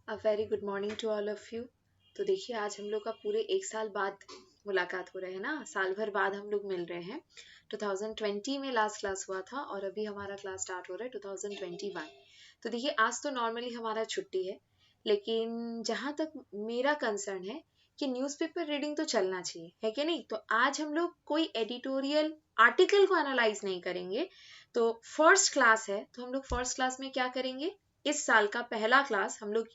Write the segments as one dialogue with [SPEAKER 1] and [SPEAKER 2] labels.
[SPEAKER 1] A very good morning to all of you. तो देखिए आज हम लोग का पूरे एक साल बाद मुलाकात हो रहा है ना, साल भर बाद हम लोग मिल रहे हैं। 2020 में लास्ट क्लास हुआ था और अभी हमारा क्लास स्टार्ट हो रहा है 2021। तो देखिए आज तो नॉर्मली हमारा छुट्टी है, लेकिन जहाँ तक मेरा कंसर्न है कि न्यूज़पेपर रीडिंग तो चलना चाहिए, है कि नहीं। तो आज हम लोग कोई एडिटोरियल आर्टिकल को एनालाइज नहीं करेंगे। तो फर्स्ट क्लास है, तो हम लोग फर्स्ट क्लास में क्या करेंगे, इस साल का पहला क्लास हम लोग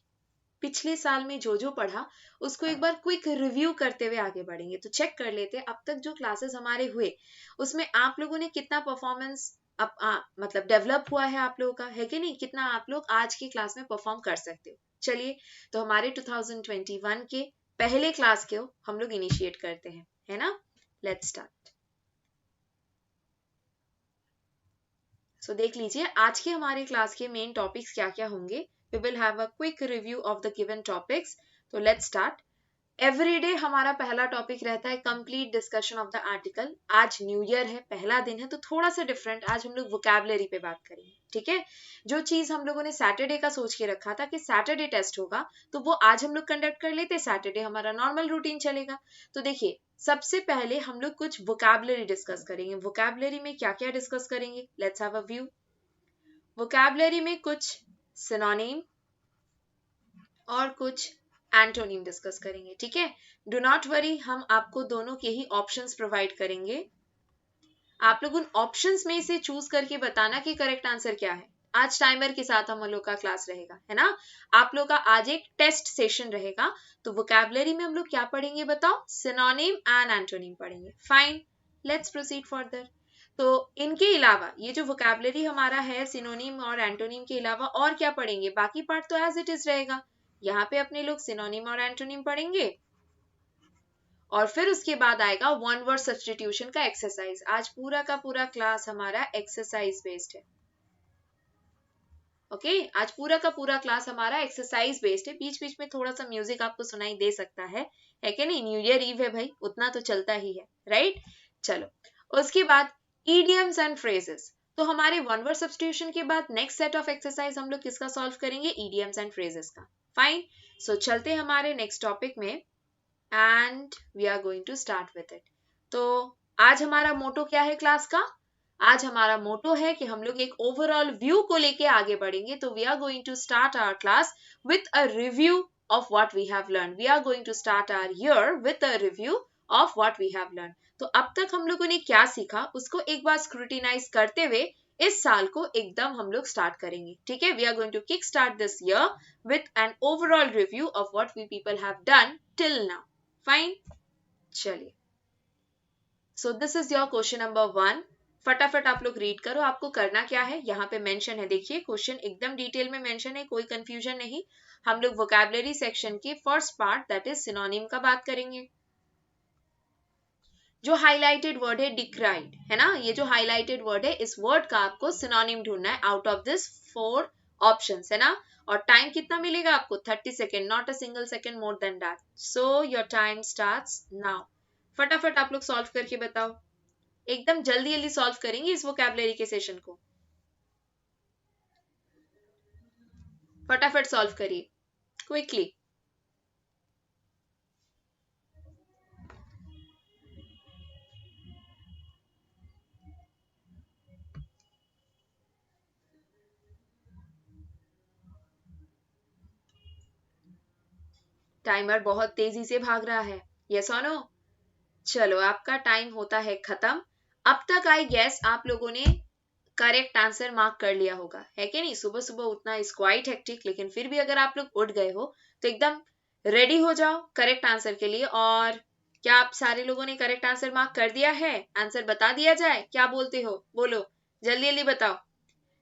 [SPEAKER 1] पिछले साल में जो जो पढ़ा उसको एक बार क्विक रिव्यू करते हुए आगे बढ़ेंगे। तो चेक कर लेते हैं अब तक जो क्लासेस हमारे हुए उसमें आप लोगों ने कितना परफॉर्मेंस मतलब डेवलप हुआ है आप लोगों का, है कि नहीं, कितना आप लोग आज की क्लास में परफॉर्म कर सकते हो। चलिए, तो हमारे 2021 के पहले क्लास को हम लोग इनिशिएट करते हैं, है ना। Let's start. सो देख लीजिए आज के हमारे क्लास के मेन टॉपिक्स क्या क्या होंगे। We will have a quick review of the given topics. तो लेट्स स्टार्ट। एवरीडे हमारा पहला टॉपिक रहता है complete discussion of the article. आज न्यू ईयर है, पहला दिन है, तो थोड़ा सा डिफरेंट आज हम लोग वोकैबुलरी पे बात करेंगे, ठीक है। जो चीज हम लोगों ने सैटरडे का सोच के रखा था कि सैटरडे टेस्ट होगा, तो वो आज हम लोग कंडक्ट कर लेते, सैटरडे हमारा नॉर्मल रूटीन चलेगा। तो देखिए सबसे पहले हम लोग कुछ वोकैबुलरी डिस्कस करेंगे। वोकैबुलरी में क्या क्या डिस्कस करेंगे, let's have a view. Vocabulary में कुछ सिनोनिम और कुछ एंटोनिम डिस्कस करेंगे, ठीक है। डू नॉट वरी, हम आपको दोनों के ही ऑप्शंस प्रोवाइड करेंगे। आप लोग उन ऑप्शंस में से चूज करके बताना कि करेक्ट आंसर क्या है। आज टाइमर के साथ हम लोग का क्लास रहेगा, है ना। आप लोग का आज एक टेस्ट सेशन रहेगा। तो वोकैबुलरी में हम लोग क्या पढ़ेंगे बताओ, सिनोनिम एंड एंटोनिम पढ़ेंगे। Fine, let's proceed further. तो इनके अलावा ये जो वोकैबुलरी हमारा है, सिनोनिम और एंटोनिम के अलावा और क्या पढ़ेंगे, बाकी पार्ट तो एज इट इज रहेगा। यहाँ पे अपने लोग सिनोनिम और एंटोनिम पढ़ेंगे और फिर उसके बाद आएगा वन वर्ड सब्स्टिट्यूशन का एक्सरसाइज। आज पूरा का पूरा क्लास हमारा एक्सरसाइज बेस्ड है। ओके, आज पूरा का पूरा क्लास हमारा एक्सरसाइज बेस्ड है। बीच बीच में थोड़ा सा म्यूजिक आपको सुनाई दे सकता है कि नहीं, न्यू ईयर ईव है भाई, उतना तो चलता ही है, राइट। चलो, उसके बाद ईडियम्स एंड फ्रेजेस। तो हमारे वन वर्ड सब्स्टिट्यूशन के बाद नेक्स्ट सेट ऑफ एक्सरसाइज हम लोग किसका सॉल्व करेंगे, ईडियम्स एंड फ्रेजेस का। फाइन, सो चलते हैं हमारे नेक्स्ट टॉपिक में and we are going to start with it। तो आज हमारा मोटो क्या है क्लास का, आज हमारा मोटो है कि हम लोग एक ओवरऑल व्यू को लेके आगे बढ़ेंगे। तो we are going to start our class with a review of what we have learned। we are going to start our year with a review of what we have learned। तो अब तक हम लोगों ने क्या सीखा उसको एक बार स्क्रूटिनाइज करते हुए इस साल को एकदम हम लोग स्टार्ट करेंगे, ठीक है। We are going to kick start this year with an overall review of what we people have done till now. Fine, चलिए। So this is your question number 1। फटाफट आप लोग रीड करो। आपको करना क्या है, यहाँ पे मेंशन है, देखिए क्वेश्चन एकदम डिटेल में मेंशन है, कोई कंफ्यूजन नहीं। हम लोग वोकैबुलरी सेक्शन के first part that is synonym का बात करेंगे। जो हाईलाइटेड वर्ड है डिक्राइड, है ना, ये जो हाईलाइटेड वर्ड है इस वर्ड का आपको सिनोनिम ढूंढना है आउट ऑफ दिस 4 ऑप्शंस, है ना। और टाइम कितना मिलेगा आपको, 30 second, not a single second more than that. So your time starts now. फटाफट आप लोग सॉल्व करके बताओ, एकदम जल्दी जल्दी सॉल्व करेंगे इस वोकैबुलरी के सेशन को। फटाफट सॉल्व करिए, क्विकली। टाइमर बहुत तेजी से भाग रहा है, यस और नो। चलो, आपका टाइम होता है खत्म। अब तक आई गेस आप लोगों ने करेक्ट आंसर मार्क कर लिया होगा, है कि नहीं। सुबह सुबह उतना इज क्वाइट हेक्टिक, लेकिन फिर भी अगर आप लोग उठ गए हो तो एकदम रेडी हो जाओ करेक्ट आंसर के लिए। और क्या आप सारे लोगों ने करेक्ट आंसर मार्क कर दिया है, आंसर बता दिया जाए, क्या बोलते हो, बोलो जल्दी जल्दी बताओ।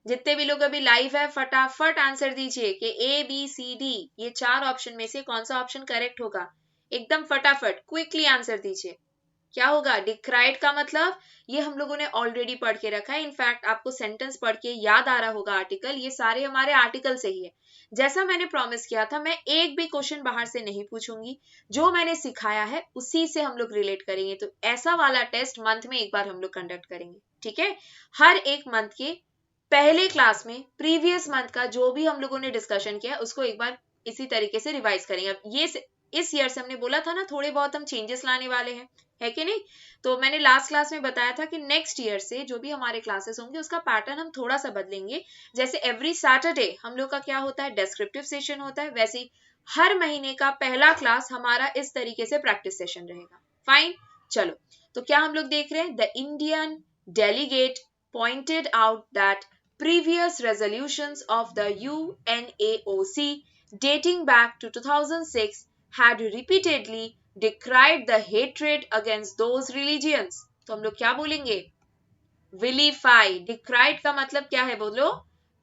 [SPEAKER 1] जितने भी लोग अभी लाइव है फटाफट आंसर दीजिए कि ए बी सी डी ये 4 ऑप्शन में से कौन सा ऑप्शन करेक्ट होगा। एकदम फटाफट क्विकली आंसर दीजिए। क्या होगा, डिक्राइड का मतलब ये हम लोगों ने ऑलरेडी पढ़ के रखा है। इनफैक्ट आपको सेंटेंस पढ़ के याद आ रहा होगा आर्टिकल, ये सारे हमारे आर्टिकल से ही है। जैसा मैंने प्रॉमिस किया था, मैं एक भी क्वेश्चन बाहर से नहीं पूछूंगी, जो मैंने सिखाया है उसी से हम लोग रिलेट करेंगे। तो ऐसा वाला टेस्ट मंथ में एक बार हम लोग कंडक्ट करेंगे, ठीक है। हर एक मंथ के पहले क्लास में प्रीवियस मंथ का जो भी हम लोगों ने डिस्कशन किया उसको एक बार इसी तरीके से रिवाइज करेंगे। अब ये इस ईयर से हमने बोला था ना थोड़े बहुत हम चेंजेस लाने वाले हैं, है कि नहीं। तो मैंने लास्ट क्लास में बताया था कि नेक्स्ट ईयर से जो भी हमारे क्लासेस होंगे उसका पैटर्न हम थोड़ा सा बदलेंगे। जैसे एवरी सैटरडे हम लोग का क्या होता है, डेस्क्रिप्टिव सेशन होता है, वैसे ही हर महीने का पहला क्लास हमारा इस तरीके से प्रैक्टिस सेशन रहेगा। फाइन, चलो तो क्या हम लोग देख रहे हैं, the Indian delegate pointed out that previous resolutions of the UNAOC dating back to 2006 had repeatedly decried the hatred against those religions. तो हम लोग क्या बोलेंगे, vilify. decried का मतलब क्या है बोलो,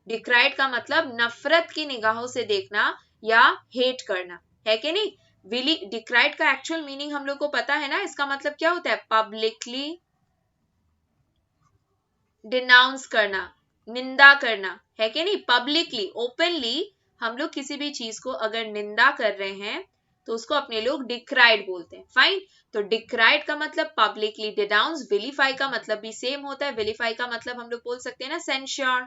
[SPEAKER 1] decried का मतलब नफरत की निगाहों से देखना या हेट करना, है कि नहीं। decried का एक्चुअल मीनिंग हम लोग को पता है ना, इसका मतलब क्या होता है, पब्लिकली डिनाउंस करना, निंदा करना, है कि नहीं। पब्लिकली ओपनली हम लोग किसी भी चीज को अगर निंदा कर रहे हैं तो उसको अपने लोग डिक्राइड बोलते हैं। फाइन, तो डिक्राइड का मतलब पब्लिकली डिनाउंस, विलीफाई का मतलब भी सेम होता है। विलीफाई का मतलब हम लोग बोल सकते हैं ना सेंश्योर,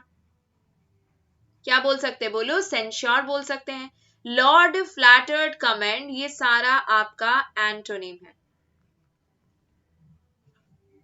[SPEAKER 1] क्या बोल सकते हैं बोलो, सेंश्योर बोल सकते हैं। लॉर्ड फ्लैटर्ड कमेंड, ये सारा आपका एंटोनिम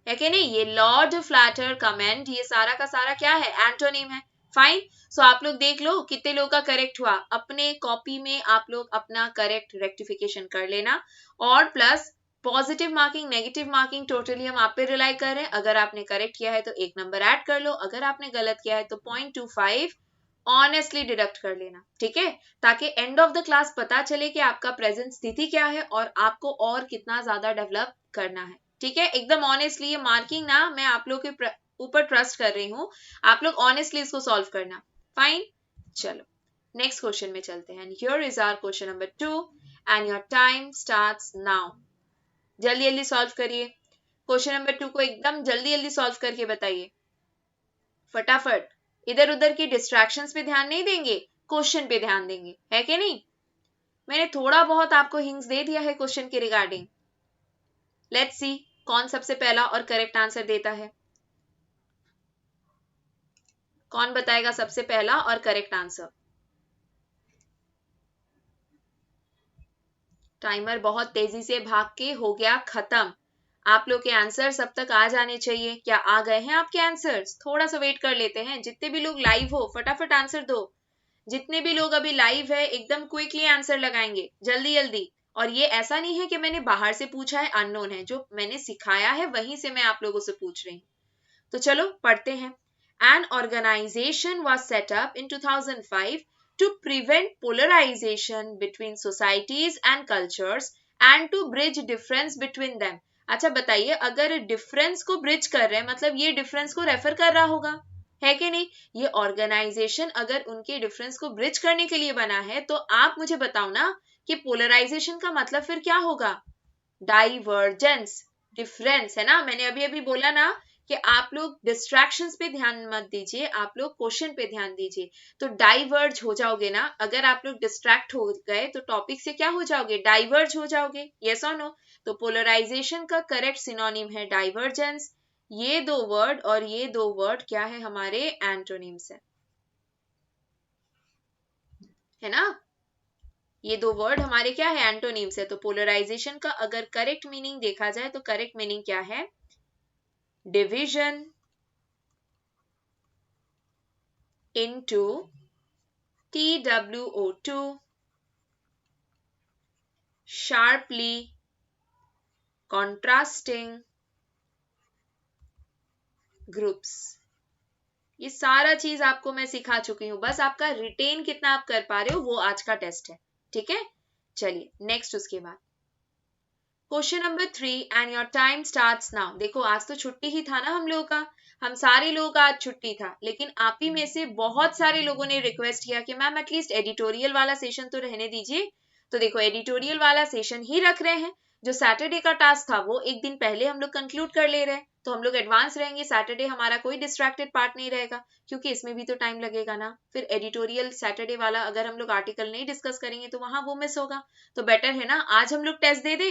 [SPEAKER 1] है कि नहीं। ये लॉर्ड फ्लैटर कमेंट, ये सारा का सारा क्या है, एंटोनिम है। फाइन, सो आप लोग देख लो कितने लोग का करेक्ट हुआ, अपने कॉपी में आप लोग अपना करेक्ट रेक्टिफिकेशन कर लेना। और plus positive marking negative marking totally हम आप पे रिलाई कर रहे हैं। अगर आपने करेक्ट किया है तो 1 नंबर ऐड कर लो, अगर आपने गलत किया है तो 0.25 ऑनेस्टली डिडक्ट कर लेना, ठीक है, ताकि एंड ऑफ द क्लास पता चले कि आपका प्रेजेंट स्थिति क्या है और आपको और कितना ज्यादा डेवलप करना है, ठीक है। एकदम ऑनेस्टली, ये मार्किंग ना मैं आप लोग के ऊपर ट्रस्ट कर रही हूँ, आप लोग ऑनेस्टली इसको सॉल्व करना। फाइन, चलो नेक्स्ट क्वेश्चन में चलते हैं। Here is our question number 2 and your time starts now. जल्दी जल्दी सॉल्व करिए, क्वेश्चन नंबर 2 को एकदम जल्दी जल्दी सॉल्व करके बताइए फटाफट। इधर उधर की डिस्ट्रैक्शंस पे ध्यान नहीं देंगे, क्वेश्चन पे ध्यान देंगे, है कि नहीं। मैंने थोड़ा बहुत आपको हिंट्स दे दिया है क्वेश्चन के रिगार्डिंग। लेट्स सी कौन सबसे पहला और करेक्ट आंसर देता है, कौन बताएगा सबसे पहला और करेक्ट आंसर। टाइमर बहुत तेजी से भाग के हो गया खत्म। आप लोग के आंसर सब तक आ जाने चाहिए। क्या आ गए हैं आपके आंसर्स? थोड़ा सा वेट कर लेते हैं। जितने भी लोग लाइव हो फटाफट आंसर दो। जितने भी लोग अभी लाइव है एकदम क्विकली आंसर लगाएंगे, जल्दी जल्दी। और ये ऐसा नहीं है कि मैंने बाहर से पूछा है, अननोन है, जो मैंने सिखाया है वहीं से मैं आप लोगों से पूछ रही हूँ। तो चलो पढ़ते हैं। An organization was set up in 2005 to prevent polarization between societies and cultures and to bridge difference between them. अच्छा बताइए, अगर डिफरेंस को ब्रिज कर रहे हैं मतलब ये डिफरेंस को रेफर कर रहा होगा, है कि नहीं। ये ऑर्गेनाइजेशन अगर उनके डिफरेंस को ब्रिज करने के लिए बना है तो आप मुझे बताओ ना कि पोलराइजेशन का मतलब फिर क्या होगा, डाइवर्जेंस, डिफरेंस, है ना। मैंने अभी अभी बोला ना कि आप लोग डिस्ट्रैक्शंस पे ध्यान मत दीजिए, आप लोग क्वेश्चन पे ध्यान दीजिए। तो डाइवर्ज हो जाओगे ना, अगर आप लोग डिस्ट्रैक्ट हो गए तो टॉपिक से क्या हो जाओगे, डाइवर्ज हो जाओगे, यस और नो। तो पोलराइजेशन का करेक्ट सिनोनिम है डाइवर्जेंस। ये दो वर्ड और ये दो वर्ड क्या है, हमारे एंटोनिम्स है ना। ये दो वर्ड हमारे क्या है, एंटोनिम्स है। तो पोलराइजेशन का अगर करेक्ट मीनिंग देखा जाए तो करेक्ट मीनिंग क्या है, division into TWO2 sharply contrasting groups। ये सारा चीज आपको मैं सिखा चुकी हूं, बस आपका रिटेन कितना आप कर पा रहे हो वो आज का टेस्ट है, ठीक है। चलिए नेक्स्ट, उसके बाद question number 3 and your time starts now. देखो आज तो छुट्टी ही था ना हम लोगों का, हम सारे लोगों का आज छुट्टी था, लेकिन आप ही में से बहुत सारे लोगों ने रिक्वेस्ट किया कि मैम एटलीस्ट एडिटोरियल वाला सेशन तो रहने दीजिए। तो देखो एडिटोरियल वाला सेशन ही रख रहे हैं। जो सैटरडे का टास्क था वो एक दिन पहले हम लोग कंक्लूड कर ले रहे हैं, तो हम लोग एडवांस रहेंगे। सैटरडे हमारा कोई डिस्ट्रैक्टेड पार्ट नहीं रहेगा, क्योंकि इसमें भी तो टाइम लगेगा ना। फिर एडिटोरियल सैटरडे वाला अगर हम लोग आर्टिकल नहीं डिस्कस करेंगे तो वहां वो मिस होगा। तो बेटर है ना आज हम लोग टेस्ट दे दे,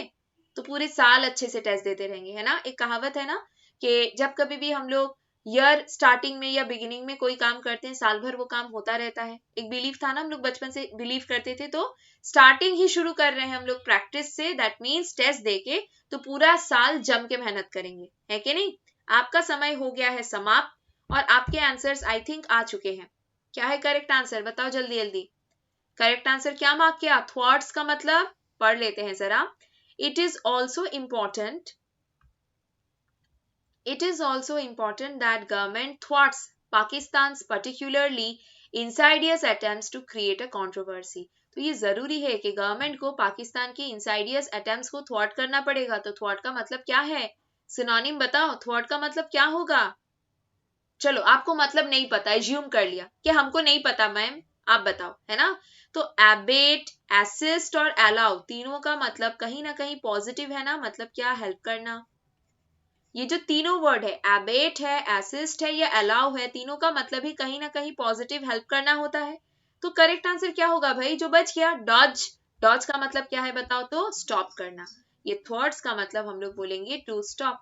[SPEAKER 1] तो पूरे साल अच्छे से टेस्ट देते रहेंगे, है ना। एक कहावत है ना कि जब कभी भी हम लोग ईयर स्टार्टिंग में या बिगिनिंग में कोई काम करते हैं, साल भर वो काम होता रहता है। एक बिलीव था ना, हम लोग बचपन से बिलीव करते थे, तो स्टार्टिंग ही शुरू कर रहे हैं हम लोग प्रैक्टिस से, दैट मीन्स टेस्ट देके तो पूरा साल जम के मेहनत करेंगे, है कि नहीं। आपका समय हो गया है समाप्त और आपके आंसर्स आई थिंक आ चुके हैं। क्या है करेक्ट आंसर, बताओ जल्दी जल्दी। करेक्ट आंसर क्या मार्क किया, थॉट्स का मतलब पढ़ लेते हैं जरा। It is also important, it is also important that government thwarts Pakistan's particularly insidious attempts to create a controversy। तो ये जरूरी है कि गवर्नमेंट को पाकिस्तान के इंसाइडियस अटेम्प्ट्स को थ्वाट करना पड़ेगा। तो थ्वाट का मतलब क्या है, सिनोनिम बताओ, थ्वाट का मतलब क्या होगा। चलो आपको मतलब नहीं पता, एज्यूम कर लिया कि हमको नहीं पता मैम, आप बताओ, है ना। तो एबेट, असिस्ट और अलाउ तीनों का मतलब कहीं ना कहीं पॉजिटिव है ना, मतलब क्या, हेल्प करना। ये जो तीनों वर्ड है, एबेट है, असिस्ट है या अलाउ है, तीनों का मतलब ही कहीं ना कहीं पॉजिटिव हेल्प करना होता है। तो करेक्ट आंसर क्या होगा भाई, जो बच गया, डॉज। डॉज का मतलब क्या है बताओ, तो स्टॉप करना। ये थॉट्स का मतलब हम लोग बोलेंगे टू स्टॉप।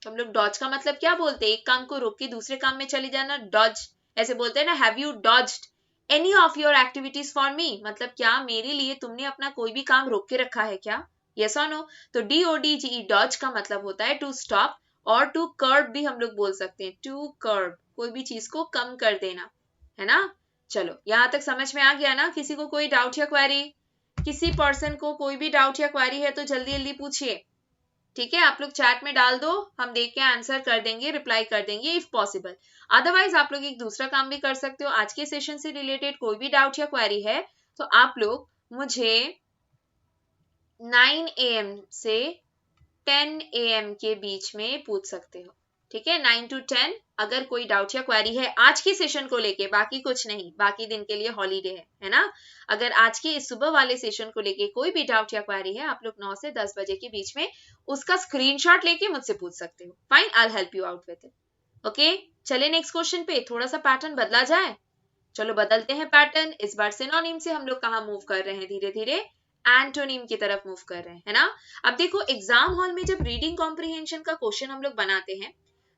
[SPEAKER 1] हम लोग डॉज का मतलब क्या बोलते हैं, एक काम को रोक के दूसरे काम में चले जाना, डॉज। ऐसे बोलते हैं ना, have you dodged any of your activities for me, मतलब क्या मेरे लिए तुमने अपना कोई भी काम रोक के रखा है क्या, यस और नो। तो DODGE डॉज का मतलब होता है टू स्टॉप, और टू कर्ब भी हम लोग बोल सकते हैं, टू कर्ब कोई भी चीज को कम कर देना, है ना। चलो यहां तक समझ में आ गया ना, किसी को कोई डाउट या क्वेरी, किसी पर्सन को कोई भी डाउट या क्वेरी है तो जल्दी जल्दी पूछिए, ठीक है। आप लोग चैट में डाल दो, हम देख के आंसर कर देंगे, रिप्लाई कर देंगे इफ पॉसिबल। अदरवाइज आप लोग एक दूसरा काम भी कर सकते हो, आज के सेशन से रिलेटेड कोई भी डाउट या क्वेरी है तो आप लोग मुझे 9 AM से 10 AM के बीच में पूछ सकते हो, ठीक है। 9 to 10 अगर कोई डाउट या क्वेरी है आज की सेशन को लेके, बाकी कुछ नहीं, बाकी दिन के लिए हॉलीडे है ना। अगर आज के इस सुबह वाले सेशन को लेके कोई भी डाउट या क्वेरी है, आप लोग 9 से 10 बजे के बीच में उसका स्क्रीनशॉट लेके मुझसे पूछ सकते हो। Fine, I will help you out with it. Okay, चले नेक्स्ट क्वेश्चन पे, थोड़ा सा पैटर्न बदला जाए। चलो बदलते हैं पैटर्न, इस बार सिनोनिम से हम लोग कहाँ मूव कर रहे हैं, धीरे धीरे एंटोनिम की तरफ मूव कर रहे हैं, है ना। अब देखो एग्जाम हॉल में जब रीडिंग कॉम्प्रिहेंशन का क्वेश्चन हम लोग बनाते हैं,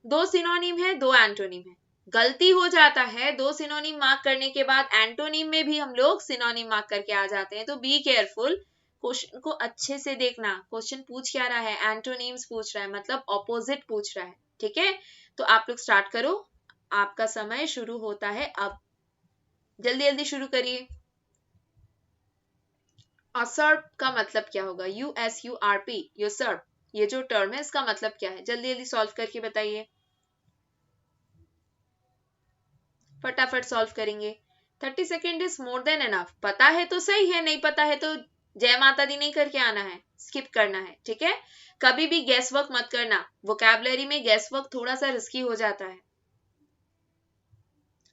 [SPEAKER 1] दो सिनोनिम है, दो एंटोनिम है। गलती हो जाता है दो सिनोनिम मार्क करने के बाद एंटोनिम में भी हम लोग सिनोनिम मार्क करके आ जाते हैं, तो बी केयरफुल, क्वेश्चन को अच्छे से देखना। क्वेश्चन पूछ क्या रहा है, एंटोनिम्स पूछ रहा है, मतलब ऑपोजिट पूछ रहा है, ठीक है। तो आप लोग स्टार्ट करो, आपका समय शुरू होता है अब, जल्दी जल्दी शुरू करिए। असर्प का मतलब क्या होगा, USURP, यूसर्प, ये जो टर्म है इसका मतलब क्या है, जल्दी जल्दी सॉल्व करके बताइए, फटाफट सॉल्व करेंगे। 30 second is more than enough. पता है तो सही है, नहीं पता है तो जय माता दी नहीं करके आना है, स्किप करना है, ठीक है। कभी भी गैस वर्क मत करना, वोकैबुलरी में गैस वर्क थोड़ा सा रिस्की हो जाता है।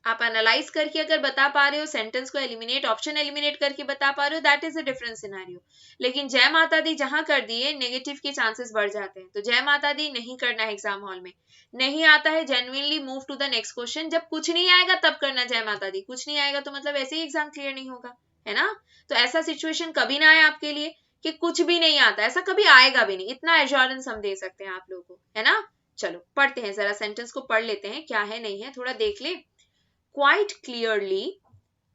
[SPEAKER 1] आप एनालाइज करके अगर बता पा रहे हो, सेंटेंस को एलिमिनेट, ऑप्शन एलिमिनेट करके बता पा रहे हो, that is a different scenario. लेकिन जय माता दी जहां कर दिए, नेगेटिव के चांसेस बढ़ जाते हैं, तो जय माता दी नहीं करना है एग्जाम हॉल में। नहीं आता है, genuinely move to the next question. जब कुछ नहीं आएगा तब करना जय माता दी, कुछ नहीं आएगा तो मतलब ऐसे ही एग्जाम क्लियर नहीं होगा, है ना। तो ऐसा सिचुएशन कभी ना आए आपके लिए कि कुछ भी नहीं आता, ऐसा कभी आएगा भी नहीं, इतना एश्योरेंस हम दे सकते हैं आप लोगों को, है ना। चलो पढ़ते हैं, जरा सेंटेंस को पढ़ लेते हैं, क्या है नहीं है थोड़ा देख ले। Quite clearly,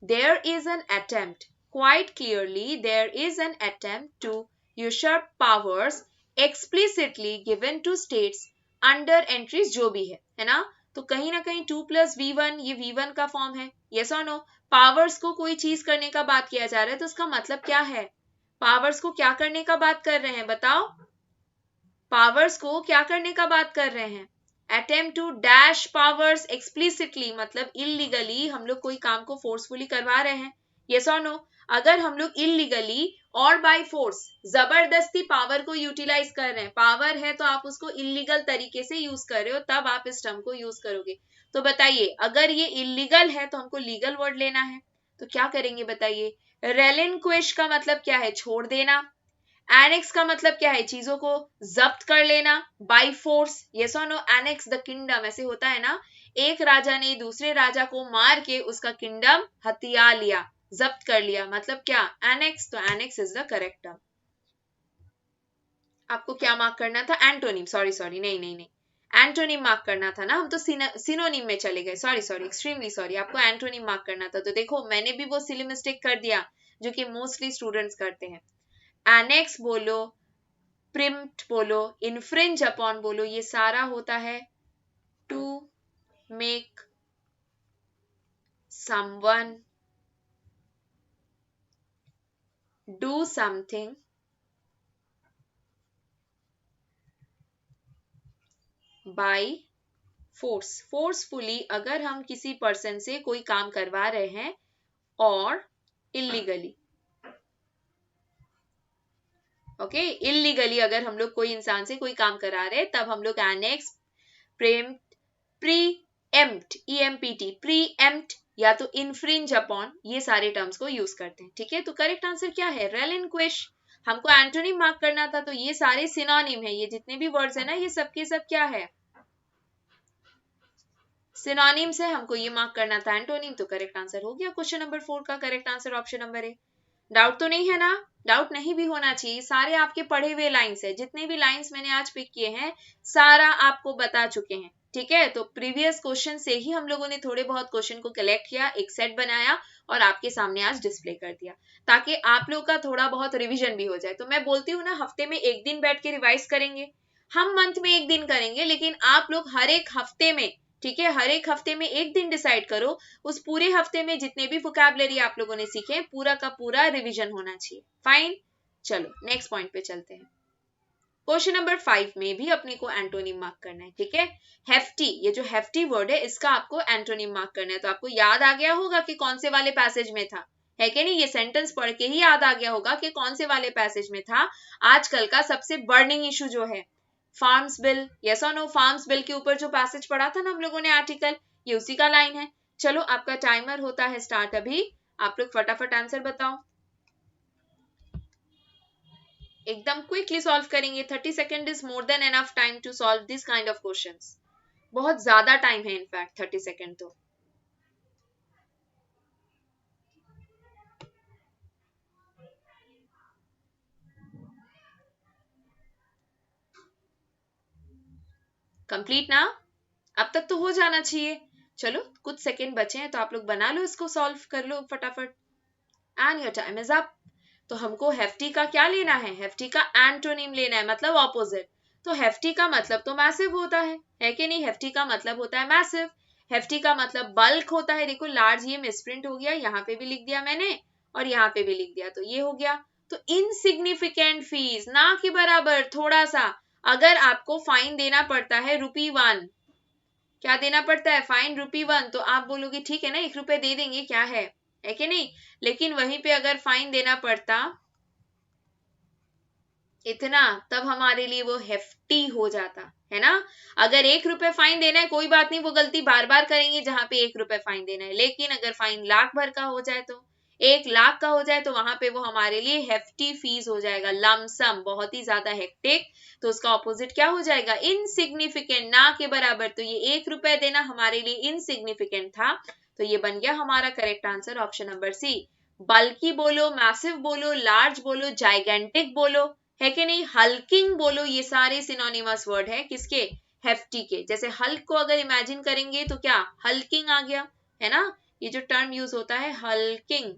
[SPEAKER 1] there is an attempt. Quite clearly, there is an attempt to usurp powers explicitly given to states under entries जो भी है ना। तो कहीं ना कहीं 2 + V1, ये V1 का फॉर्म है, yes or no। पावर्स को कोई चीज करने का बात किया जा रहा है, तो उसका मतलब क्या है, पावर्स को क्या करने का बात कर रहे हैं बताओ, पावर्स को क्या करने का बात कर रहे हैं, attempt to dash powers explicitly, मतलब इलीगली हम लोग कोई काम को फोर्सफुली करवा रहे हैं, यस और नो। अगर हम लोग इलीगली और बाय फोर्स जबरदस्ती पावर को यूटिलाइज कर रहे हैं, पावर है तो आप उसको इलीगल तरीके से यूज कर रहे हो, तब आप इस टर्म को यूज करोगे। तो बताइए अगर ये इलीगल है तो हमको लीगल वर्ड लेना है, तो क्या करेंगे बताइए। रेलिंक्विश का मतलब क्या है, छोड़ देना। एनेक्स का मतलब क्या है, चीजों को जब्त कर लेना, बाय फोर्स, यस और नो। एनेक्स द किंगडम, ऐसे होता है ना, एक राजा ने दूसरे राजा को मार के उसका किंगडम हथिया लिया, जब्त कर लिया, मतलब क्या, एनेक्स। तो annex is the correct term. आपको क्या मार्क करना था, एंटोनिम, सॉरी नहीं, एंटोनिम मार्क करना था ना, हम तो सिनोनिम में चले गए, सॉरी एक्सट्रीमली सॉरी, आपको एंटोनिम मार्क करना था। तो देखो मैंने भी वो सिली मिस्टेक कर दिया जो कि मोस्टली स्टूडेंट्स करते हैं। एनेक्स बोलो, प्रिम्प्ट बोलो, इन्फ्रिंज अपॉन बोलो, ये सारा होता है to make someone do something by force, forcefully अगर हम किसी पर्सन से कोई काम करवा रहे हैं, और इलीगली, ओके, इलीगली अगर हम लोग कोई इंसान से कोई काम करा रहे हैं तब हम लोग एनेक्स, प्रेम्प्ट, प्री एम्प्ट, EMPT, प्री एम्प्ट या तो इन्फ्रिंज अपॉन, ये सारे टर्म्स को यूज करते हैं। ठीक है, तो करेक्ट आंसर क्या है? रेलिंक्विश। हमको एंटोनिम मार्क करना था, तो ये सारे सिनोनिम है, ये जितने भी वर्ड्स है ना, ये सबके सब क्या है? सिनोनिम से हमको ये मार्क करना था एंटोनिम, तो करेक्ट आंसर हो गया क्वेश्चन नंबर 4 का correct answer option number A. Doubt तो नहीं है ना? डाउट नहीं भी होना चाहिए, सारे आपके पढ़े हुए लाइंस है, जितने भी लाइंस मैंने आज पिक किए हैं सारा आपको बता चुके हैं। ठीक है, तो प्रीवियस क्वेश्चन से ही हम लोगों ने थोड़े बहुत क्वेश्चन को कलेक्ट किया, एक सेट बनाया और आपके सामने आज डिस्प्ले कर दिया, ताकि आप लोग का थोड़ा बहुत रिविजन भी हो जाए। तो मैं बोलती हूँ ना, हफ्ते में एक दिन बैठ के रिवाइज करेंगे, हम मंथ में एक दिन करेंगे, लेकिन आप लोग हर एक हफ्ते में, ठीक है, हर एक हफ्ते में एक दिन डिसाइड करो, उस पूरे हफ्ते में जितने भी वोकैबुलरी आप लोगों ने सीखे पूरा का पूरा रिवीजन होना चाहिए। फाइन, चलो नेक्स्ट पॉइंट पे चलते हैं। क्वेश्चन नंबर 5 में भी अपने को एंटोनिम मार्क करना है। ठीक है, हेफ्टी, ये जो हेफ्टी वर्ड है इसका आपको एंटोनिम मार्क करना है। तो आपको याद आ गया होगा कि कौन से वाले पैसेज में था, है कि नहीं? ये सेंटेंस पढ़ के ही याद आ गया होगा कि कौन से वाले पैसेज में था। आजकल का सबसे बर्निंग इशू जो है फार्म्स बिल, यस और नो, फार्म्स बिल के ऊपर जो पैसेज पढ़ा था ना हम लोगों ने आर्टिकल, ये उसी का लाइन है। चलो आपका टाइमर होता है स्टार्ट अभी, आप लोग फटाफट आंसर बताओ, एकदम क्विकली सॉल्व करेंगे। 30 second is more than enough time to solve this kind of questions, बहुत ज्यादा टाइम है इनफैक्ट 30 सेकेंड तो। कंप्लीट ना? अब तक तो हो जाना चाहिए। चलो कुछ सेकेंड बचे हैं तो आप लोग बना लो, इसको सॉल्व कर लो फटाफट। And your time is up. तो हमको हेफ्टी का क्या लेना है? हेफ्टी का एंटोनिम लेना है, मतलब ऑपोजिट। तो हेफ्टी का मतलब तो मैसिव होता है कि नहीं? हेफ्टी का मतलब होता है मैसिव। हेफ्टी का मतलब बल्क होता है। देखो लार्ज ये मिसप्रिंट हो गया, यहाँ पे भी लिख दिया मैंने और यहाँ पे भी लिख दिया, तो ये हो गया। तो इनसिग्निफिकेंट फीस, ना के बराबर, थोड़ा सा। अगर आपको फाइन देना पड़ता है ₹1, क्या देना पड़ता है? फाइन ₹1, तो आप बोलोगे ठीक है ना, 1 रुपए दे देंगे, क्या है कि नहीं? लेकिन वहीं पे अगर फाइन देना पड़ता इतना, तब हमारे लिए वो हेफ्टी हो जाता है ना। अगर 1 रुपए फाइन देना है कोई बात नहीं, वो गलती बार बार करेंगे जहां पे 1 रुपए फाइन देना है, लेकिन अगर फाइन लाख भर का हो जाए, तो 1 लाख का हो जाए, तो वहां पे वो हमारे लिए हेफ्टी फीस हो जाएगा, लमसम, बहुत ही ज्यादा हेक्टिक। तो उसका ऑपोजिट क्या हो जाएगा? इनसिग्निफिकेंट, ना के बराबर। तो ये 1 रुपए देना हमारे लिए इनसिग्निफिकेंट था, तो ये बन गया हमारा correct answer option number C. बल्कि बोलो, मैसिव बोलो, लार्ज बोलो, जाइगेंटिक बोलो, है कि नहीं, हल्किंग बोलो, ये सारे सिनोनिमस वर्ड है किसके? हेफ्टी के। जैसे हल्क को अगर इमेजिन करेंगे तो क्या हल्किंग आ गया, है ना? ये जो टर्म यूज होता है हल्किंग,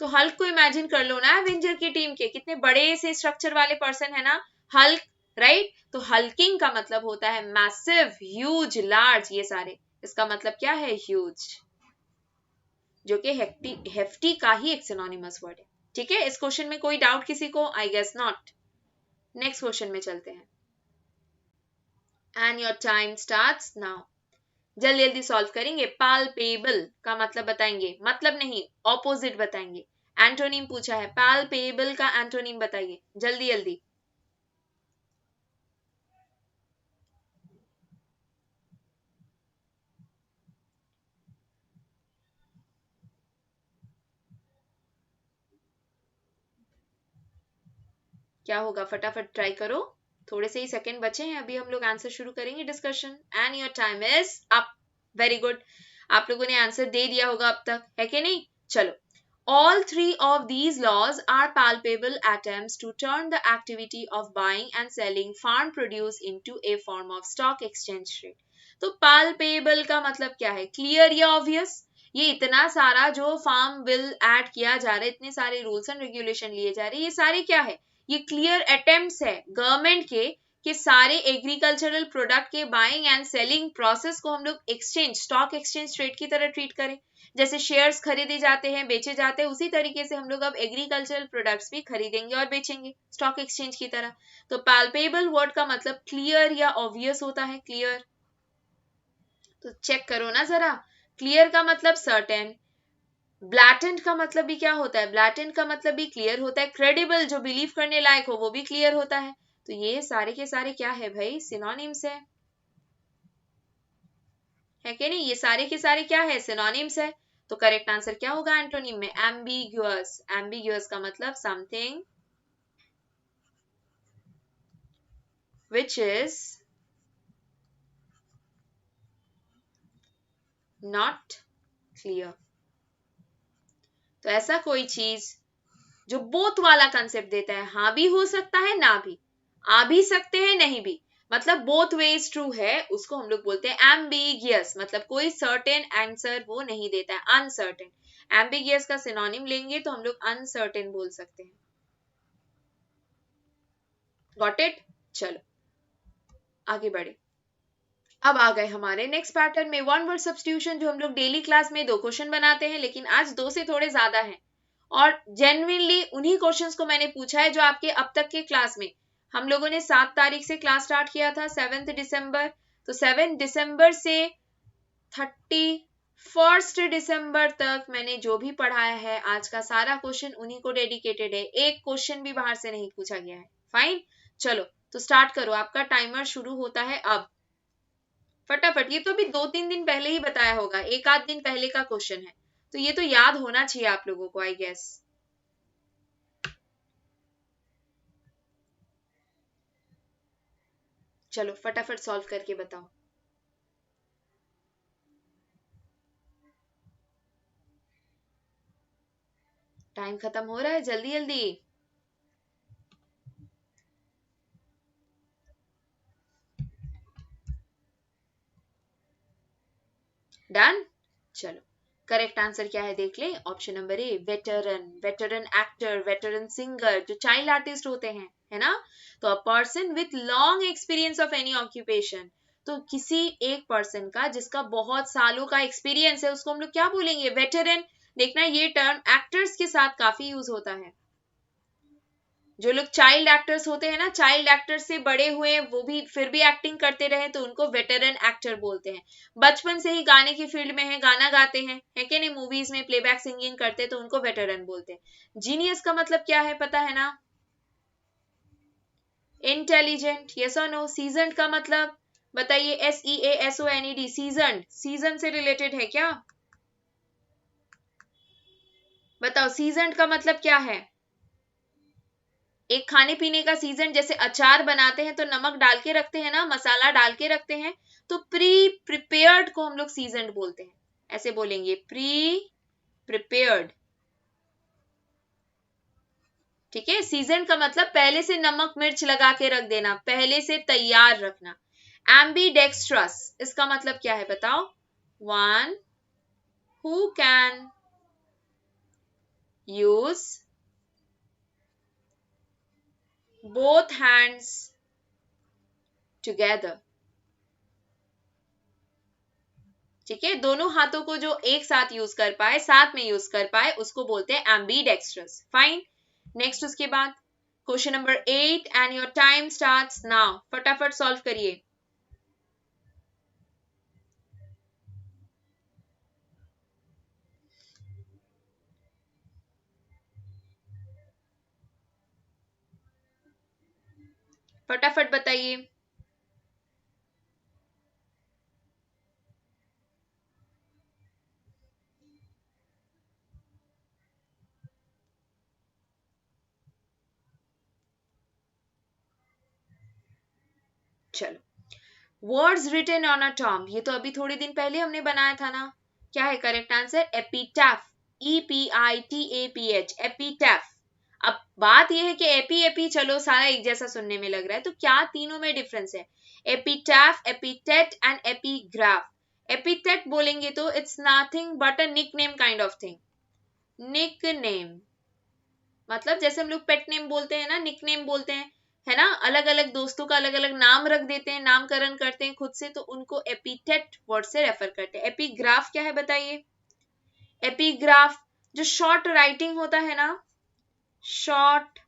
[SPEAKER 1] तो हल्क को इमेजिन कर लो ना, एवेंजर की टीम के कितने बड़े से स्ट्रक्चर वाले पर्सन है ना, हल्क, राइट? तो हल्किंग का मतलब होता है मैसिव, ह्यूज, लार्ज, ये सारे, इसका मतलब क्या है? ह्यूज, जो कि हेफ्टी का ही एक सिनोनिमस वर्ड है। ठीक है, इस क्वेश्चन में कोई डाउट किसी को? I guess not. Next question में चलते हैं, and your time starts now. जल्दी जल्दी सॉल्व करेंगे। पाल्पेबल का मतलब बताएंगे, मतलब नहीं, ऑपोजिट बताएंगे। एंटोनिम पूछा है, पाल्पेबल का एंटोनिम बताइए जल्दी जल्दी। क्या होगा? फटाफट ट्राई करो, थोड़े से ही सेकंड बचे हैं, अभी हम लोग आंसर शुरू करेंगे discussion. And your time is up. Very good, आप लोगों ने आंसर दे दिया होगा अब तक, है कि नहीं? चलो, All three of these laws are palpable attempts to turn the activity of buying and selling farm produce into a form of stock exchange trade. तो palpable का मतलब क्या है? क्लियर या ऑब्वियस? ये इतना सारा जो फार्म बिल ऐड किया जा रहा है, इतने सारे रूल्स एंड रेगुलेशन लिए जा रहे हैं, ये सारे क्या है? ये क्लियर अटेम्प्ट्स है गवर्नमेंट के कि सारे एग्रीकल्चरल प्रोडक्ट के बाइंग एंड सेलिंग प्रोसेस को हम लोग एक्सचेंज स्टॉक एक्सचेंज ट्रेड की तरह ट्रीट करें. जैसे शेयर्स खरीदे जाते हैं, बेचे जाते हैं, उसी तरीके से हम लोग अब एग्रीकल्चरल प्रोडक्ट्स भी खरीदेंगे और बेचेंगे स्टॉक एक्सचेंज की तरह. तो पैल्पेबल वर्ड का मतलब क्लियर या ऑब्वियस होता है. क्लियर तो चेक करो ना जरा. क्लियर का मतलब सर्टेन. ब्लैटेंट का मतलब भी क्या होता है? ब्लैटेंट का मतलब भी क्लियर होता है. क्रेडिबल जो बिलीव करने लायक हो वो भी क्लियर होता है. तो ये सारे के सारे क्या है भाई? सिनोनिम्स है कि नहीं? ये सारे के सारे क्या है? सिनोनिम्स है. तो करेक्ट आंसर क्या होगा एंटोनिम में? एम्बिग्युअस. एम्बिग्युअस का मतलब something which is not clear. तो ऐसा कोई चीज जो बोथ वाला कंसेप्ट देता है, हाँ भी हो सकता है ना भी, आ भी सकते हैं नहीं भी, मतलब बोथ वेज ट्रू है, उसको हम लोग बोलते हैं एम्बिगियस. मतलब कोई सर्टेन आंसर वो नहीं देता है, अनसर्टेन. एम्बिगियस का सिनोनिम लेंगे तो हम लोग अनसर्टेन बोल सकते हैं. Got it? चलो आगे बढ़े. अब आ गए हमारे नेक्स्ट पैटर्न में वन वर्ड सब्स्टिट्यूशन, जो हम लोग डेली क्लास में 2 क्वेश्चन बनाते हैं, लेकिन आज 2 से थोड़े ज्यादा हैं. और जेन्युइनली उन्हीं क्वेश्चंस को मैंने पूछा है जो आपके अब तक के क्लास में, हम लोगों ने 7 तारीख से क्लास स्टार्ट किया था, 7 दिसंबर. तो 7 दिसंबर से 31 दिसंबर तक मैंने जो भी पढ़ाया है, आज का सारा क्वेश्चन उन्हीं को डेडिकेटेड है. एक क्वेश्चन भी बाहर से नहीं पूछा गया है. फाइन, चलो तो स्टार्ट करो. आपका टाइमर शुरू होता है अब. फटाफट. ये तो अभी 2-3 दिन पहले ही बताया होगा, एक आध दिन पहले का क्वेश्चन है, तो ये तो याद होना चाहिए आप लोगों को आई गेस. चलो फटाफट सॉल्व करके बताओ. टाइम खत्म हो रहा है, जल्दी जल्दी. डन. चलो करेक्ट आंसर क्या है देख ले. Option number A, veteran. Veteran actor, veteran singer, जो चाइल्ड आर्टिस्ट होते हैं, है ना. तो a person with long experience of any occupation. तो किसी एक पर्सन का जिसका बहुत सालों का एक्सपीरियंस है, उसको हम लोग क्या बोलेंगे? वेटरन. देखना ये टर्म एक्टर्स के साथ काफी यूज होता है. जो लोग चाइल्ड एक्टर्स होते हैं ना, चाइल्ड एक्टर से बड़े हुए, वो भी फिर भी एक्टिंग करते रहे, तो उनको वेटरन एक्टर बोलते हैं. बचपन से ही गाने की फील्ड में है, गाना गाते हैं, है कि नहीं, मूवीज में प्लेबैक सिंगिंग करते हैं, तो उनको वेटरन बोलते हैं. जीनियस का मतलब क्या है पता है ना? इंटेलिजेंट. यस और नो. सीजन्ड का मतलब बताइए. SEASONED. सीजन्ड. सीजन से रिलेटेड है क्या? बताओ सीजन्ड का मतलब क्या है? एक खाने पीने का सीजन, जैसे अचार बनाते हैं तो नमक डाल के रखते हैं ना, मसाला डाल के रखते हैं, तो प्री प्रिपेयर्ड को हम लोग सीजन्ड बोलते हैं. ऐसे बोलेंगे, प्री प्रिपेयर्ड. ठीक है. सीजन का मतलब पहले से नमक मिर्च लगा के रख देना, पहले से तैयार रखना. एम्बीडेक्स्ट्रस, इसका मतलब क्या है बताओ? One who can use both hands together. ठीक है. दोनों हाथों को जो एक साथ यूज कर पाए, साथ में यूज कर पाए, उसको बोलते हैं एम्बीडेक्स्ट्रस. फाइन. नेक्स्ट उसके बाद question number 8 and your time starts now. फटाफट सॉल्व करिए. फटाफट बताइए. चलो words written on a tomb, ये तो अभी थोड़े दिन पहले हमने बनाया था ना. क्या है करेक्ट आंसर? एपिटाफ. EPITAPH, एपिटैफ। अब बात यह है कि एपी चलो सारा एक जैसा सुनने में लग रहा है, तो क्या तीनों में डिफरेंस है? Epitaph, epithet and epigraph. Epithet बोलेंगे तो it's nothing but a nickname kind of thing. Nickname मतलब जैसे हम लोग पेट नेम बोलते हैं ना, निक नेम बोलते हैं, है ना, अलग अलग दोस्तों का अलग अलग नाम रख देते हैं, नामकरण करते हैं खुद से, तो उनको एपिटेट वर्ड से रेफर करते हैं। एपिग्राफ क्या है बताइए? एपिग्राफ जो शॉर्ट राइटिंग होता है ना, शॉर्ट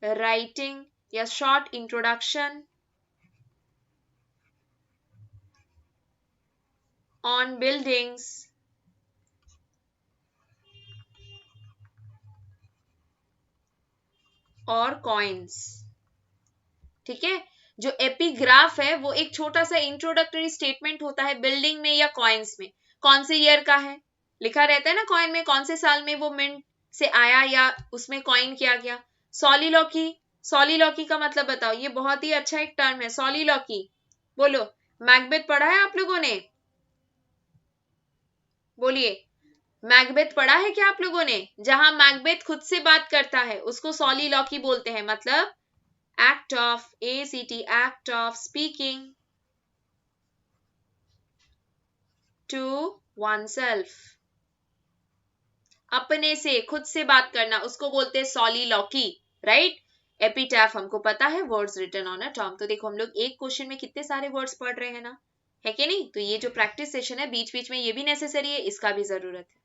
[SPEAKER 1] राइटिंग या शॉर्ट इंट्रोडक्शन ऑन बिल्डिंग्स और कॉइन्स। ठीक है, जो एपिग्राफ है वो एक छोटा सा इंट्रोडक्टरी स्टेटमेंट होता है बिल्डिंग में या कॉइन्स में। कौन से ईयर का है लिखा रहता है ना कॉइन में, कौन से साल में वो मिंट से आया या उसमें कॉइन किया गया। सॉलिलॉकी, सॉलिलॉकी का मतलब बताओ, ये बहुत ही अच्छा एक टर्म है सॉलिलॉकी। बोलो, मैकबेथ पढ़ा है आप लोगों ने? बोलिए, मैकबेथ पढ़ा है क्या आप लोगों ने? जहां मैकबेथ खुद से बात करता है उसको सॉलिलॉकी बोलते हैं, मतलब act of, ACT, act of speaking to oneself, अपने से खुद से बात करना, उसको बोलते हैं सॉलिलॉकी, राइट। एपिटैफ हमको पता है, words written on a tomb. तो देखो हम लोग एक क्वेश्चन में कितने सारे वर्ड्स पढ़ रहे हैं ना, है कि नहीं? तो ये जो प्रैक्टिस सेशन है बीच बीच में ये भी नेसेसरी है, इसका भी जरूरत है।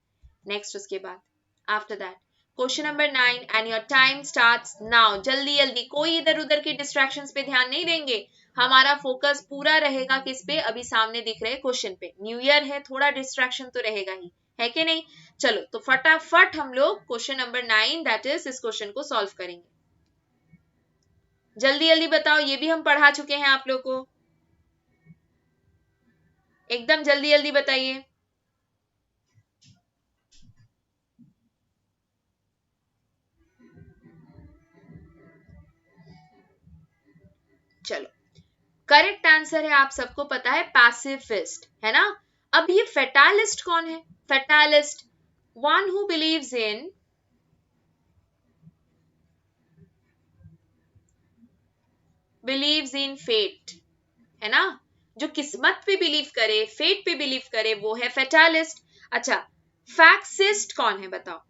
[SPEAKER 1] नेक्स्ट उसके बाद after that question number 9 and your time starts now. जल्दी जल्दी, कोई इधर उधर की डिस्ट्रैक्शंस पे ध्यान नहीं देंगे, हमारा फोकस पूरा रहेगा किस पे? अभी सामने दिख रहे क्वेश्चन पे। न्यू ईयर है, थोड़ा डिस्ट्रैक्शन तो रहेगा ही, है कि नहीं? चलो तो फटाफट हम लोग क्वेश्चन नंबर 9 दैट इज इस क्वेश्चन को सॉल्व करेंगे। जल्दी जल्दी बताओ, ये भी हम पढ़ा चुके हैं आप लोग को, एकदम जल्दी जल्दी बताइए। चलो, करेक्ट आंसर है, आप सबको पता है, पैसिफिस्ट, है ना। अब ये फेटालिस्ट कौन है? Fatalist, one who believes in fate, है ना, जो किस्मत पे बिलीव करे, फेट पे बिलीव करे, वो है फेटालिस्ट। अच्छा, फैक्सिस्ट कौन है बताओ?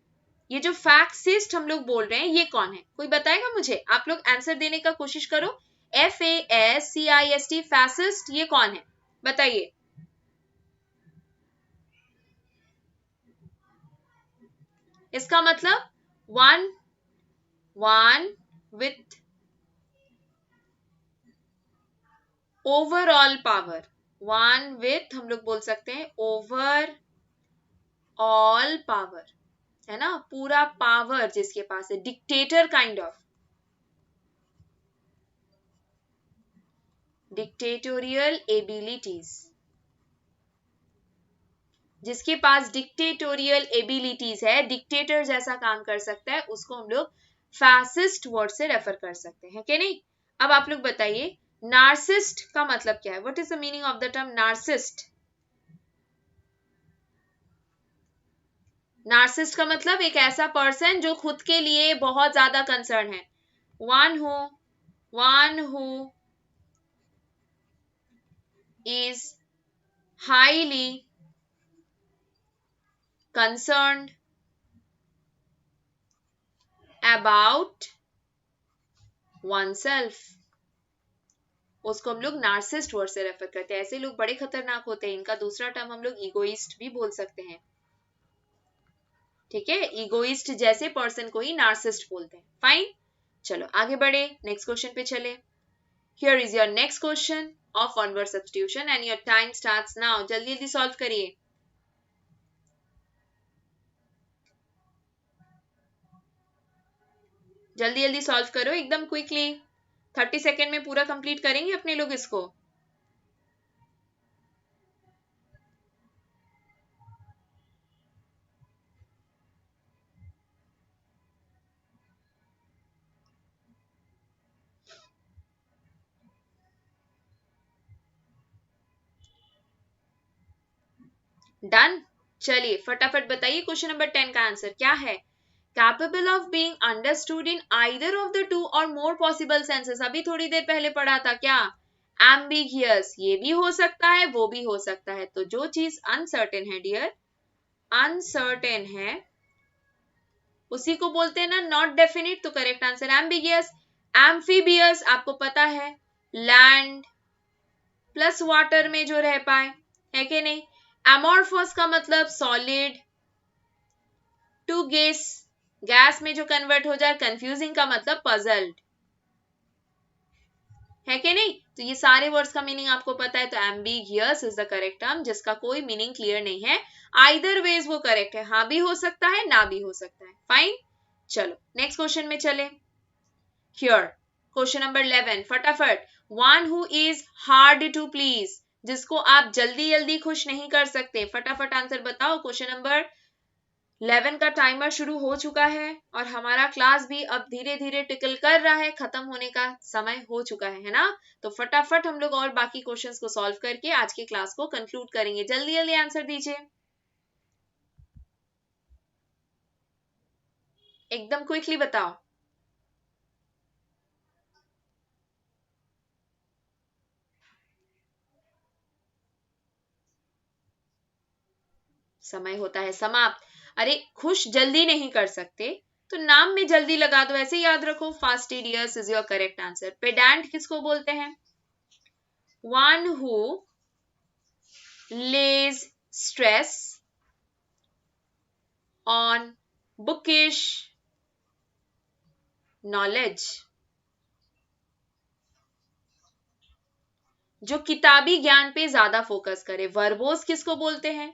[SPEAKER 1] ये जो फैक्सिस्ट हम लोग बोल रहे हैं ये कौन है? कोई बताएगा मुझे? आप लोग आंसर देने का कोशिश करो। FASCIST, फैसिस्ट, ये कौन है बताइए? इसका मतलब one one with overall power, one with हम लोग बोल सकते हैं ओवर ऑल पावर, है ना, पूरा पावर जिसके पास है, dictator kind of, dictatorial abilities, जिसके पास डिक्टेटोरियल एबिलिटीज है, डिक्टेटर जैसा काम कर सकता है, उसको हम लोग फैसिस्ट वर्ड से रेफर कर सकते हैं कि नहीं? अब आप लोग बताइए, नार्सिस्ट का मतलब क्या है? What is the meaning of the term narcissist? Narcissist का मतलब एक ऐसा पर्सन जो खुद के लिए बहुत ज्यादा कंसर्न है, one who is highly concerned about oneself, उसको हम लोग नार्सिस्ट वर्ड से रेफर करते हैं। ऐसे लोग बड़े खतरनाक होते हैं, इनका दूसरा टर्म हम लोग ईगोइस्ट भी बोल सकते हैं। ठीक है, ईगोइस्ट जैसे पर्सन को ही नार्सिस्ट बोलते हैं। फाइन, चलो आगे बढ़े, नेक्स्ट क्वेश्चन पे चले। Here is your next question of one word substitution and your time starts now. जल्दी जल्दी सॉल्व करिए। जल्दी जल्दी सॉल्व करो एकदम क्विकली, 30 सेकेंड में पूरा कंप्लीट करेंगे अपने लोग इसको। डन? चलिए फटाफट बताइए क्वेश्चन नंबर 10 का आंसर क्या है। Capable of being understood in either of the two और मोर पॉसिबल सेंसेस, अभी थोड़ी देर पहले पढ़ा था क्या, एम्बिगियस, ये भी हो सकता है वो भी हो सकता है। तो जो चीज अनसर्टेन है डियर, अनसर्टेन है, उसी को बोलते हैं ना नॉट डेफिनिट। तो करेक्ट आंसर एम्बिगियस। एम्फीबियस आपको पता है, लैंड प्लस वाटर में जो रह पाए, है कि नहीं। एमोर्फस का मतलब सॉलिड, टू गेस गैस में जो कन्वर्ट हो जाए, कंफ्यूजिंग का मतलब पजल्ड, है कि नहीं। तो ये सारे वर्ड्स का मीनिंग आपको पता है। तो ambiguous is the correct term जिसका कोई मीनिंग क्लियर नहीं है। आइदर वेज वो करेक्ट है, हाँ भी हो सकता है ना भी हो सकता है। फाइन, चलो नेक्स्ट क्वेश्चन में चले। हियर क्वेश्चन नंबर 11 फटाफट। One who is hard to please, जिसको आप जल्दी जल्दी खुश नहीं कर सकते, फटाफट आंसर बताओ। क्वेश्चन नंबर 11 का टाइमर शुरू हो चुका है और हमारा क्लास भी अब धीरे धीरे टिकल कर रहा है, खत्म होने का समय हो चुका है ना। तो फटाफट हम लोग और बाकी क्वेश्चंस को सॉल्व करके आज के क्लास को कंक्लूड करेंगे। जल्दी जल्दी आंसर दीजिए, एकदम क्विकली बताओ। समय होता है समाप्त। अरे खुश जल्दी नहीं कर सकते तो नाम में जल्दी लगा दो, ऐसे याद रखो। Fastidious is your correct answer. Pedant किसको बोलते हैं, one who lays stress on bookish knowledge, जो किताबी ज्ञान पे ज्यादा फोकस करे। वर्बोस किसको बोलते हैं,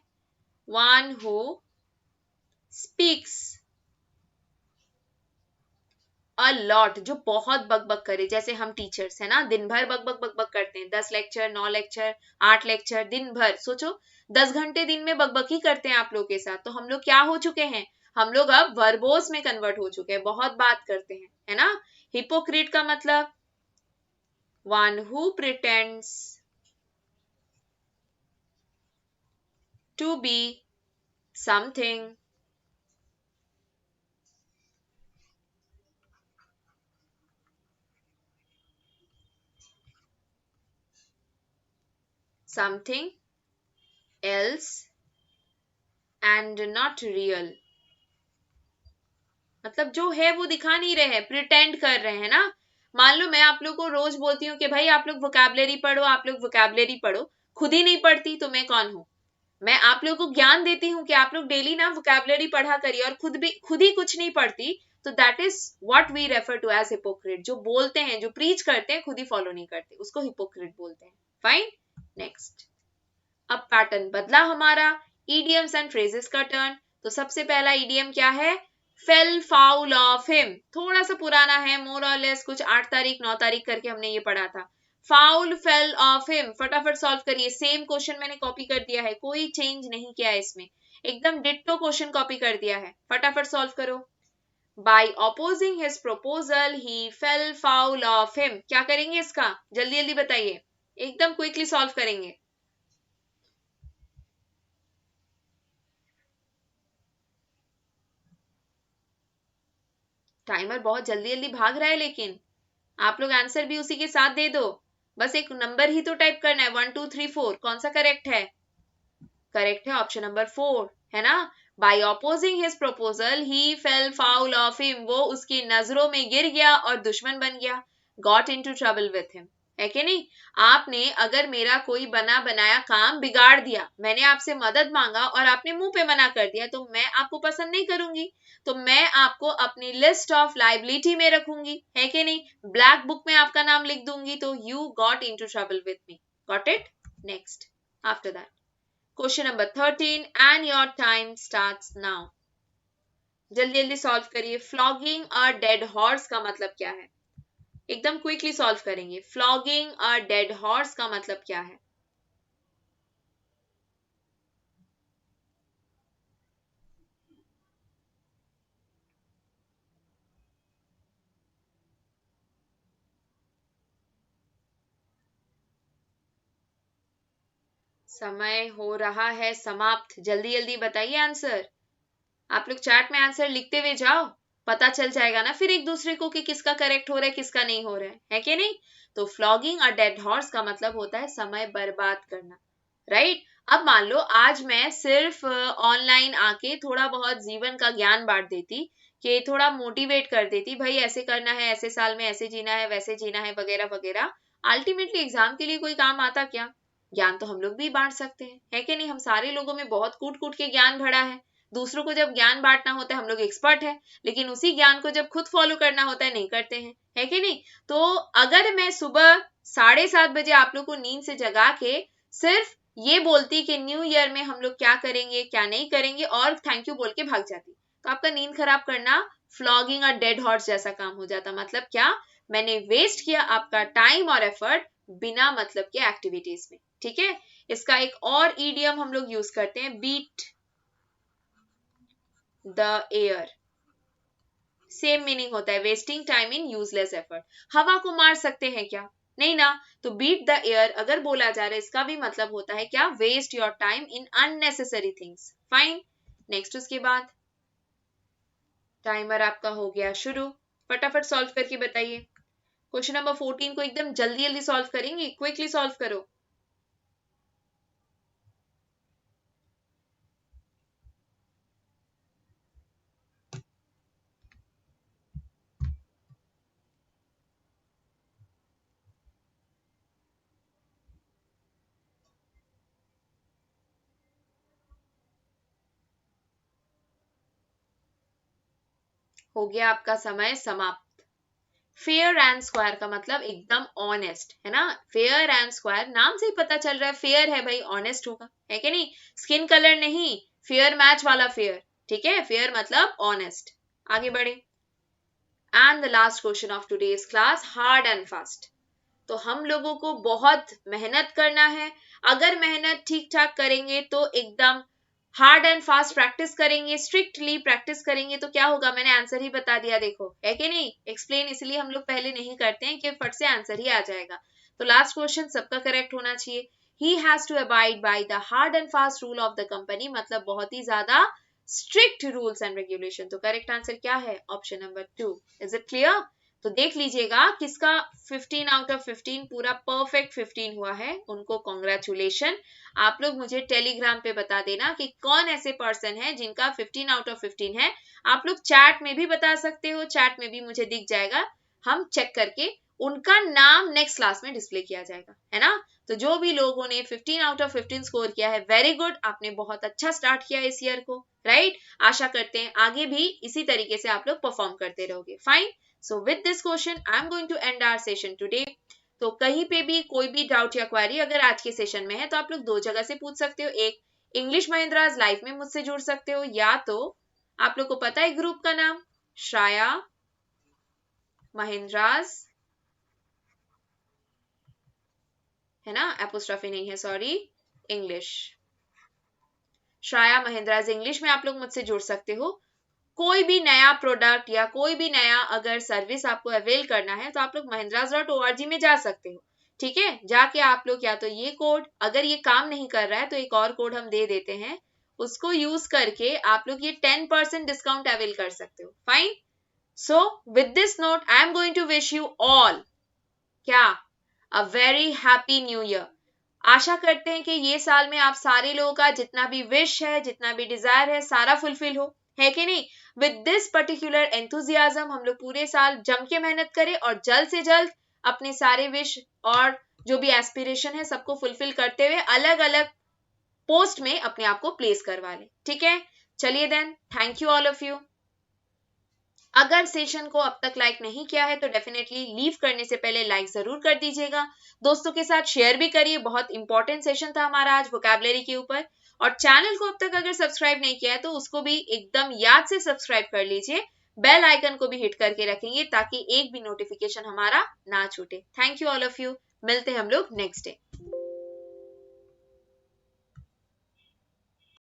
[SPEAKER 1] one who speaks a lot, जो बहुत बकबक करे। जैसे हम टीचर्स है ना, दिन भर बकबक बकबक करते हैं, 10 लेक्चर 9 लेक्चर 8 लेक्चर दिन भर, सोचो 10 घंटे दिन में बकबक ही करते हैं आप लोग के साथ। तो हम लोग क्या हो चुके हैं, हम लोग अब वर्बोस में कन्वर्ट हो चुके हैं, बहुत बात करते हैं, है ना। हिपोक्रीट का मतलब one who pretends to be something, something else and not real, मतलब जो है वो दिखा नहीं रहे हैं, प्रिटेंड कर रहे हैं ना। मान लो मैं आप लोग को रोज बोलती हूँ कि भाई आप लोग वोकैबुलरी पढ़ो, आप लोग वोकैबुलरी पढ़ो, खुद ही नहीं पढ़ती तो मैं कौन हूँ। मैं आप लोगों को ज्ञान देती हूँ कि आप लोग डेली ना वोकैबुलरी पढ़ा करिए और खुद ही कुछ नहीं पढ़ती, तो that is what we refer to as hypocrite. जो बोलते हैं, जो प्रीच करते हैं, खुद ही फॉलो नहीं करते, उसको हिपोक्रेट बोलते हैं। Fine, next. अब पैटर्न बदला हमारा, ईडियम्स एंड फ्रेजेस का टर्न। तो सबसे पहला ईडियम क्या है, फेल फाउल ऑफ हिम। थोड़ा सा पुराना है, मोर और लेस कुछ 8 तारीख 9 तारीख करके हमने ये पढ़ा था। फाउल फेल ऑफ हिम, फटाफट सॉल्व करिए। सेम क्वेश्चन मैंने कॉपी कर दिया है, कोई चेंज नहीं किया है इसमें, एकदम डिट्टो क्वेश्चन कॉपी कर दिया है। फटाफट सॉल्व करो। By opposing his proposal he fell foul of him, क्या करेंगे इसका, जल्दी जल्दी बताइए, एकदम क्विकली सॉल्व करेंगे। टाइमर बहुत जल्दी जल्दी भाग रहा है, लेकिन आप लोग आंसर भी उसी के साथ दे दो। बस एक नंबर ही तो टाइप करना है, 1 2 3 4, कौन सा करेक्ट है, करेक्ट है ऑप्शन नंबर 4, है ना। By opposing his proposal he fell foul of him, वो उसकी नजरों में गिर गया और दुश्मन बन गया। Got into trouble with him, है कि नहीं। आपने अगर मेरा कोई बना बनाया काम बिगाड़ दिया, मैंने आपसे मदद मांगा और आपने मुंह पे मना कर दिया, तो मैं आपको पसंद नहीं करूंगी, तो मैं आपको अपनी लिस्ट ऑफ लाइबिलिटी में रखूंगी, है कि नहीं। ब्लैक बुक में आपका नाम लिख दूंगी। तो you got into trouble with me, got it. Next, after that question number 13 and your time starts now. जल्दी जल्दी सॉल्व करिए। फ्लॉगिंग अ डेड हॉर्स का मतलब क्या है, एकदम क्विकली सॉल्व करेंगे। फ्लॉगिंग अ डेड हॉर्स का मतलब क्या है, समय हो रहा है समाप्त, जल्दी जल्दी बताइए आंसर। आप लोग चैट में आंसर लिखते हुए जाओ, पता चल जाएगा ना फिर एक दूसरे को कि किसका करेक्ट हो रहा है किसका नहीं हो रहा है कि नहीं। तो फ्लॉगिंग अ डेड हॉर्स का मतलब होता है समय बर्बाद करना, राइट। अब मान लो आज मैं सिर्फ ऑनलाइन आके थोड़ा बहुत जीवन का ज्ञान बांट देती, कि थोड़ा मोटिवेट कर देती, भाई ऐसे करना है, ऐसे साल में ऐसे जीना है, वैसे जीना है, वगैरह वगैरह। अल्टीमेटली एग्जाम के लिए कोई काम आता क्या? ज्ञान तो हम लोग भी बांट सकते हैं, है कि नहीं। हम सारे लोगों में बहुत कूट कूट के ज्ञान भरा है, दूसरों को जब ज्ञान बांटना होता है हम लोग एक्सपर्ट है, लेकिन उसी ज्ञान को जब खुद फॉलो करना होता है नहीं करते हैं, है कि नहीं। तो अगर मैं सुबह 7:30 बजे आप लोग को नींद से जगा के सिर्फ ये बोलती कि न्यू ईयर में हम लोग क्या करेंगे क्या नहीं करेंगे और थैंक यू बोल के भाग जाती, तो आपका नींद खराब करना फ्लॉगिंग और डेड हॉर्स जैसा काम हो जाता। मतलब क्या, मैंने वेस्ट किया आपका टाइम और एफर्ट बिना मतलब के एक्टिविटीज में, ठीक है। इसका एक और ईडियम हम लोग यूज करते हैं, beat the air. Same meaning होता है, wasting time in useless effort. हवा को मार सकते हैं क्या? नहीं ना। तो बीट द एयर अगर बोला जा रहा है इसका भी मतलब होता है क्या, waste your time in unnecessary things. Fine, next उसके बाद टाइमर आपका हो गया शुरू, फटाफट सॉल्व करके बताइए। क्वेश्चन नंबर 14 को एकदम जल्दी जल्दी सॉल्व करेंगे, क्विकली सॉल्व करो। हो गया आपका समय समाप्त। फेयर एंड स्क्वायर का मतलब एकदम ऑनेस्ट, है ना। फेयर एंड स्क्वायर नाम से ही पता चल रहा है, फेयर है भाई, ऑनेस्ट होगा, है कि नहीं। स्किन कलर नहीं, फेयर मैच वाला फेयर, ठीक है। फेयर मतलब ऑनेस्ट। आगे बढ़े। And the last question of today's class, hard and fast. तो हम लोगों को बहुत मेहनत करना है। अगर मेहनत ठीक ठाक करेंगे तो एकदम हार्ड एंड फास्ट प्रैक्टिस करेंगे, स्ट्रिक्टली प्रैक्टिस करेंगे तो क्या होगा, मैंने आंसर ही बता दिया, देखो, है कि नहीं। एक्सप्लेन इसलिए हम लोग पहले नहीं करते हैं कि फट से आंसर ही आ जाएगा। तो लास्ट क्वेश्चन सबका करेक्ट होना चाहिए। He has to abide by the hard and fast rule of the company, मतलब बहुत ही ज्यादा स्ट्रिक्ट रूल्स एंड रेगुलेशन। तो करेक्ट आंसर क्या है, option number 2। Is it clear? तो देख लीजिएगा किसका 15 आउट ऑफ 15 पूरा परफेक्ट 15 हुआ है, उनको कॉन्ग्रेचुलेशन। आप लोग मुझे टेलीग्राम पे बता देना कि कौन ऐसे पर्सन है जिनका 15 आउट ऑफ 15 है। आप लोग चैट में भी बता सकते हो, चैट में भी मुझे दिख जाएगा, हम चेक करके उनका नाम नेक्स्ट क्लास में डिस्प्ले किया जाएगा, है ना। तो जो भी लोगों ने 15 आउट ऑफ 15 स्कोर किया है, वेरी गुड, आपने बहुत अच्छा स्टार्ट किया इस ईयर को, राइट। आशा करते हैं आगे भी इसी तरीके से आप लोग परफॉर्म करते रहोगे। Fine, so with this question I am going to end our session today. तो कहीं पे भी कोई भी डाउट या क्वेरी अगर आज के सेशन में है तो आप लोग दो जगह से पूछ सकते हो। एक, इंग्लिश महिंद्राज लाइव में मुझसे जुड़ सकते हो, या तो आप लोग को पता है ग्रुप का नाम, श्राया महिंद्राज, है ना, एपोस्ट्रॉफी नहीं है, सॉरी, इंग्लिश, श्राया महिंद्राज इंग्लिश में आप लोग मुझसे जुड़ सकते हो। कोई भी नया प्रोडक्ट या कोई भी नया अगर सर्विस आपको अवेल करना है तो आप लोग mahindras.org में जा सकते हो, ठीक है। जाके आप लोग या तो ये कोड, अगर ये काम नहीं कर रहा है तो एक और कोड हम दे देते हैं, उसको यूज करके आप लोग ये 10% डिस्काउंट अवेल कर सकते हो। Fine, so with this note I am going to wish you all क्या, a very happy new year. आशा करते हैं कि ये साल में आप सारे लोगों का जितना भी विश है, जितना भी डिजायर है, सारा फुलफिल हो, है कि नहीं। विद दिस पर्टिकुलर एंथुजियाज्म हम लोग पूरे साल जम के मेहनत करें और जल्द से जल्द अपने सारे विश और जो भी एस्पिरेशन है सबको फुलफिल करते हुए अलग अलग पोस्ट में अपने आप को प्लेस करवा लें, ठीक है। चलिए then, thank you all of you. अगर सेशन को अब तक लाइक नहीं किया है तो डेफिनेटली लीव करने से पहले लाइक जरूर कर दीजिएगा, दोस्तों के साथ शेयर भी करिए। बहुत इंपॉर्टेंट सेशन था हमारा आज वोकैबुलरी के ऊपर। और चैनल को अब तक अगर सब्सक्राइब नहीं किया है तो उसको भी एकदम याद से सब्सक्राइब कर लीजिए, बेल आइकन को भी हिट करके रखेंगे ताकि एक भी नोटिफिकेशन हमारा ना छूटे। Thank you all of you, मिलते हैं हम लोग नेक्स्ट डे।